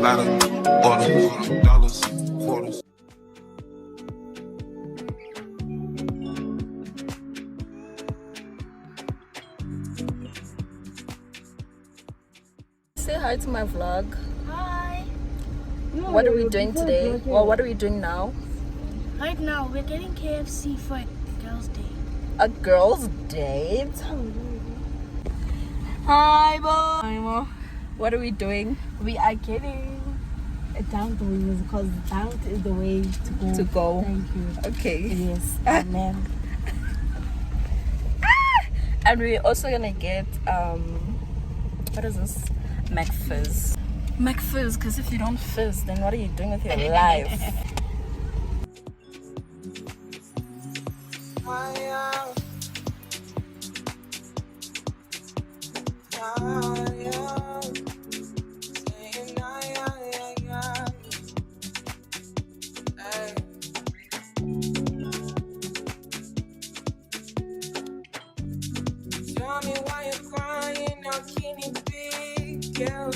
ladder, order, dollars, quarters. Say hi to my vlog. Hi. What are we doing today? Well, what are we doing now? Right now, we're getting KFC for a girls' day. A girl's date? Hi, boy. What are we doing? We are getting a downed wings because downed is the way to go. Thank you. Okay. Yes, amen. And we're also gonna get what is this? McFizz. McFizz, because if you don't fizz, then what are you doing with your life? Tell me why you're crying, how can it be, girl?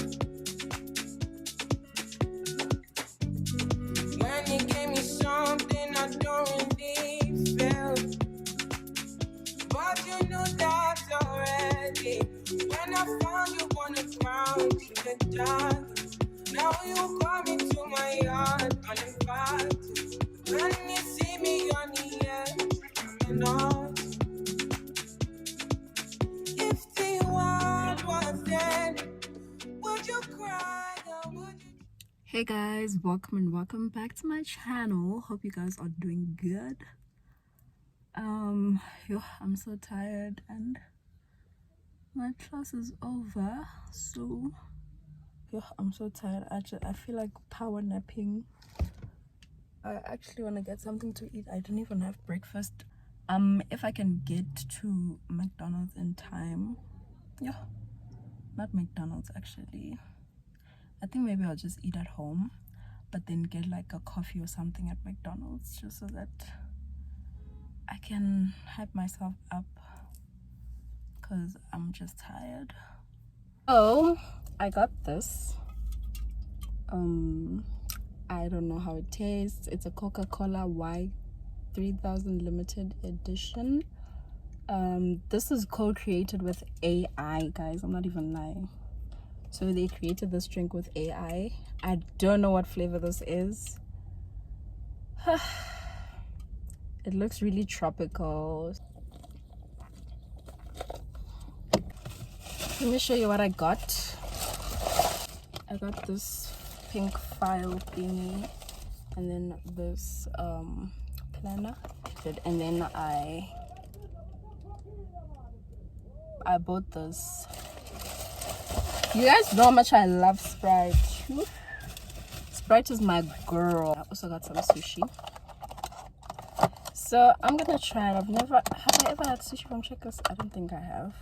When you gave me something I don't really feel, but you know that already. When I found you on the ground in the dark, now you come into my heart uninvited. When you see me on the edge, and all. Hey guys, welcome back to my channel. Hope you guys are doing good. I'm so tired and my class is over, so I'm so tired. I feel like power napping. I actually want to get something to eat. I didn't even have breakfast. If I can get to McDonald's in time. Not McDonald's actually. I think maybe I'll just eat at home, but then get like a coffee or something at McDonald's just so that I can hype myself up because I'm just tired. Oh, I got this. I don't know how it tastes. It's a Coca-Cola Y3000 limited edition. This is co-created with AI, guys. I'm not even lying. So they created this drink with AI. I don't know what flavor this is. It looks really tropical. Let me show you what I got. I got this pink file thingy and then this planner. And then I bought this. You guys know how much I love Sprite. Sprite is my girl. I also got some sushi. So I'm gonna try it. Have I ever had sushi from Checkers? I don't think I have.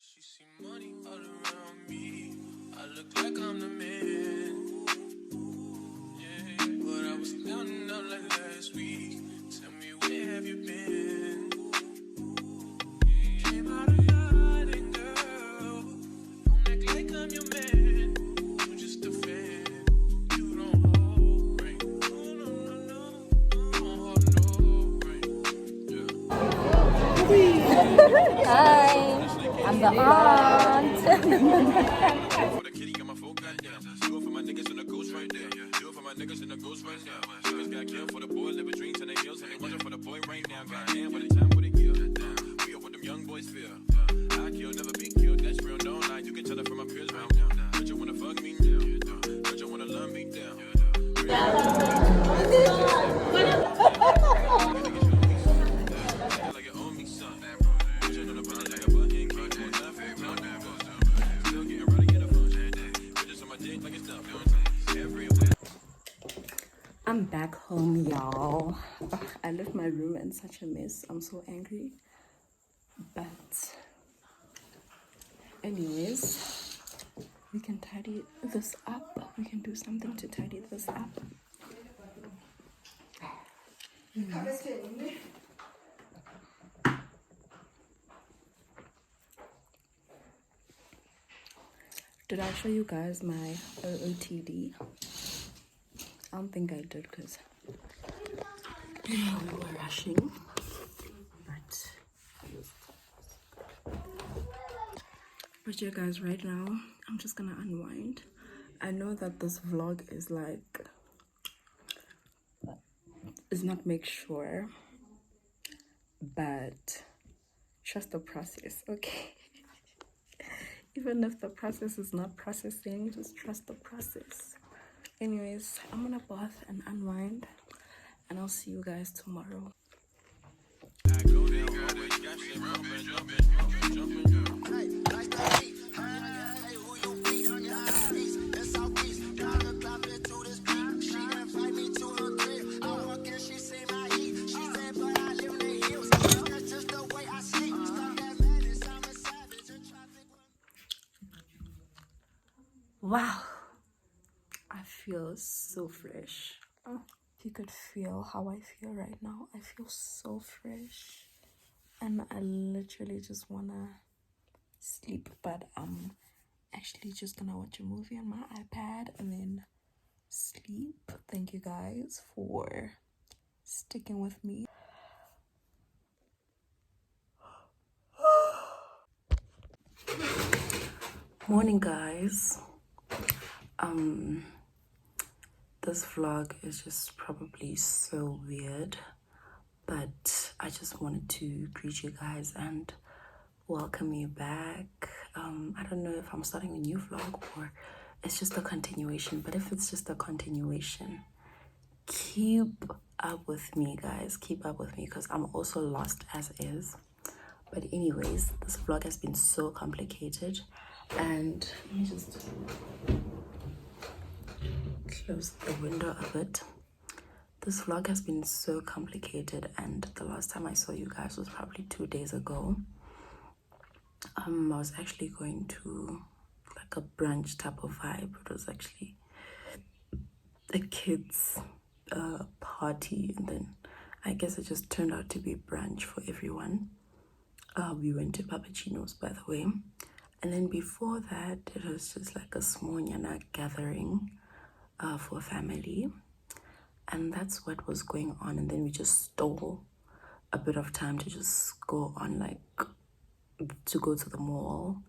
She see money all around me. I look like I'm the man. Yeah, but I was down and out like last week. Tell me where have you been? Came out of hiding, girl. Don't act like I'm your man. I'm just a fan. You don't hold ring. No. Don't hold no ring. Yeah. Hi, I'm the aunt. For the kitty, got my folk goddamn. Do it for my niggas and the ghost right there. Do it for my niggas and the ghost right now. Niggas got killed for the boy, living dreams and they heels and they watching for the boy right now. Goddamn, what a time, what a year. We are what them young boys feel. I kill, never be killed. That's real, no lie. You can tell it from my peers right now. Don't you wanna fuck me now? Don't you wanna love me down? Like you owe me something. You just know the body like a button. Keep on nothing. Still getting ready to get a phone. Bitches on my dick like it's done. Everywhere. I'm back home, y'all. I left my room in such a mess. I'm so angry. But anyways, we can tidy this up. We can do something to tidy this up. Did I show you guys my OOTD? I don't think I did because we were rushing. But yeah guys, right now I'm just gonna unwind. I know that this vlog is like, is not make sure, but trust the process, okay? Even if the process is not processing, just trust the process. Anyways, I'm gonna bath and unwind, and I'll see you guys tomorrow. Wow, I feel so fresh. If you could feel how I feel right now, I feel so fresh, and I literally just wanna sleep, but I'm actually just gonna watch a movie on my iPad and then sleep. Thank you guys for sticking with me. Morning guys. This vlog is just probably so weird, but I just wanted to greet you guys and welcome you back. I don't know if I'm starting a new vlog or it's just a continuation, but if it's just a continuation, keep up with me guys, keep up with me, because I'm also lost as is. But anyways, this vlog has been so complicated, and let me just close the window a bit. This vlog has been so complicated, and the last time I saw you guys was probably 2 days ago. I was actually going to like a brunch type of vibe. It was actually a kids party, and then I guess it just turned out to be brunch for everyone. We went to Pappuccino's, by the way, and then before that it was just like a small nyana gathering for family, and that's what was going on. And then we just stole a bit of time to just go on, like to go to the mall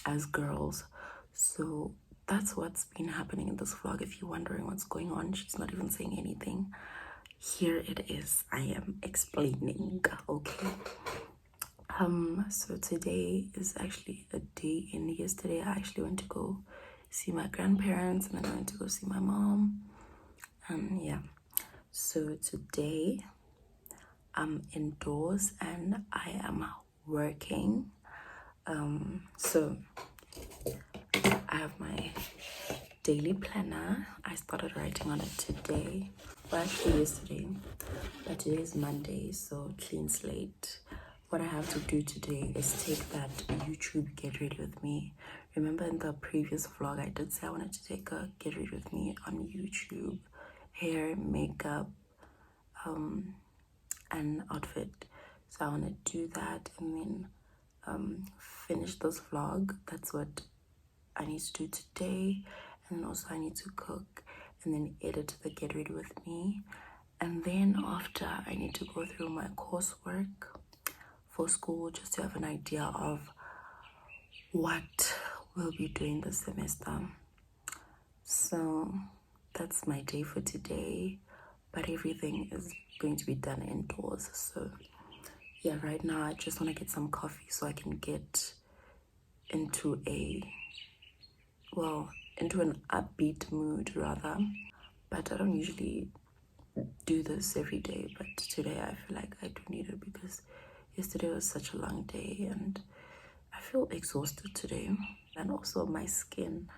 as girls. So that's what's been happening in this vlog. If you're wondering what's going on, she's not even saying anything. Here it is, I am explaining, okay? So today is actually a day in. Yesterday I actually went to go see my grandparents, and then I went to go see my mom, and yeah. So today I'm indoors and I am working. So I have my daily planner. I started writing on it today, well actually yesterday, but today is Monday, so clean slate. What I have to do today is take that YouTube get ready with me. Remember in the previous vlog I did say I wanted to take a get ready with me on YouTube, hair, makeup, and outfit. So I want to do that and then finish this vlog. That's what I need to do today. And then also I need to cook and then edit the get ready with me. And then after, I need to go through my coursework for school just to have an idea of what we'll be doing this semester. So that's my day for today, but everything is going to be done indoors. So yeah, right now I just want to get some coffee so I can get into an upbeat mood rather. But I don't usually do this every day, but today I feel like I do need it because yesterday was such a long day and I feel exhausted today, and also my skin.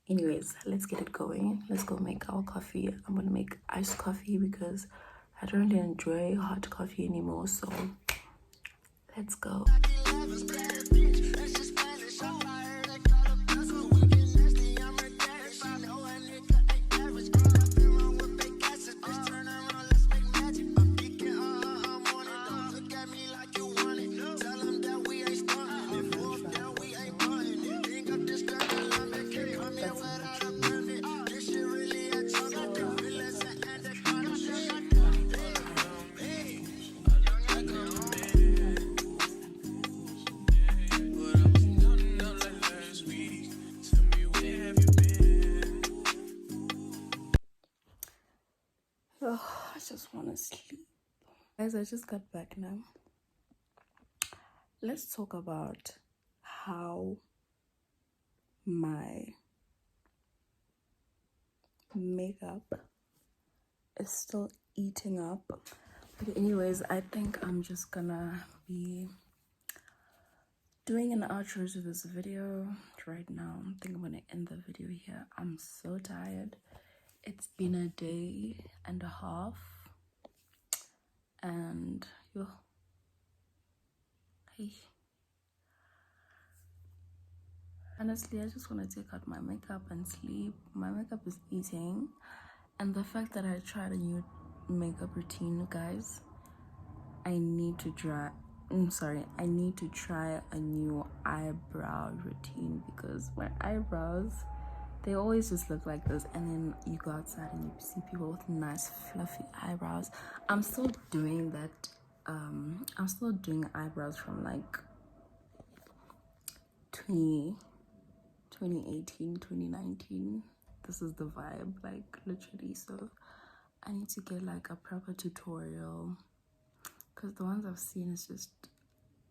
Anyways, let's get it going. Let's go make our coffee. I'm gonna make iced coffee because I don't really enjoy hot coffee anymore, so let's go. Tell 'em wanna sleep. Guys, I just got back now. Let's talk about how my makeup is still eating up. But anyways, I think I'm just gonna be doing an outro to this video right now. I think I'm gonna end the video here. I'm so tired. It's been a day and a half, and yo, hey, honestly, I just want to take out my makeup and sleep. My makeup is eating, and the fact that I tried a new makeup routine, guys, I need to try a new eyebrow routine, because my eyebrows, they always just look like this, and then you go outside and you see people with nice fluffy eyebrows. I'm still doing that. I'm still doing eyebrows from like 2018, 2019. This is the vibe, like literally. So I need to get like a proper tutorial, because the ones I've seen is just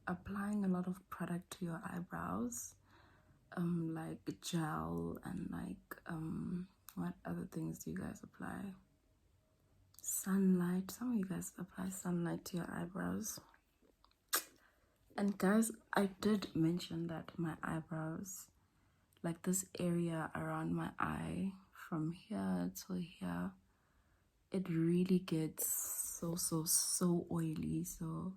applying a lot of product to your eyebrows, like gel and like what other things do you guys apply? Sunlight. Some of you guys apply sunlight to your eyebrows. And guys, I did mention that my eyebrows, like this area around my eye from here to here, it really gets so oily. So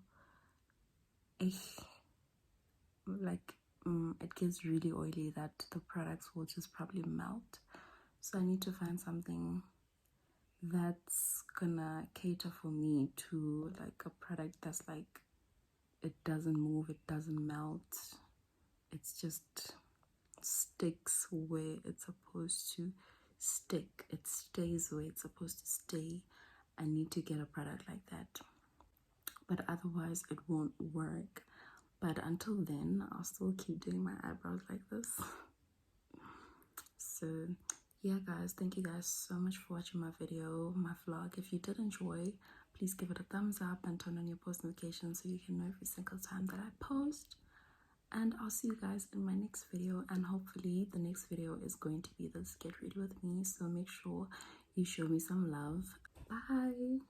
it gets really oily that the products will just probably melt. So I need to find something that's gonna cater for me, to like a product that's like, it doesn't move, it doesn't melt, it's just sticks where it's supposed to stick, it stays where it's supposed to stay. I need to get a product like that, but otherwise it won't work. But until then, I'll still keep doing my eyebrows like this. So yeah guys, thank you guys so much for watching my video, my vlog. If you did enjoy, please give it a thumbs up and turn on your post notifications so you can know every single time that I post. And I'll see you guys in my next video, and hopefully the next video is going to be this get ready with me, so make sure you show me some love. Bye.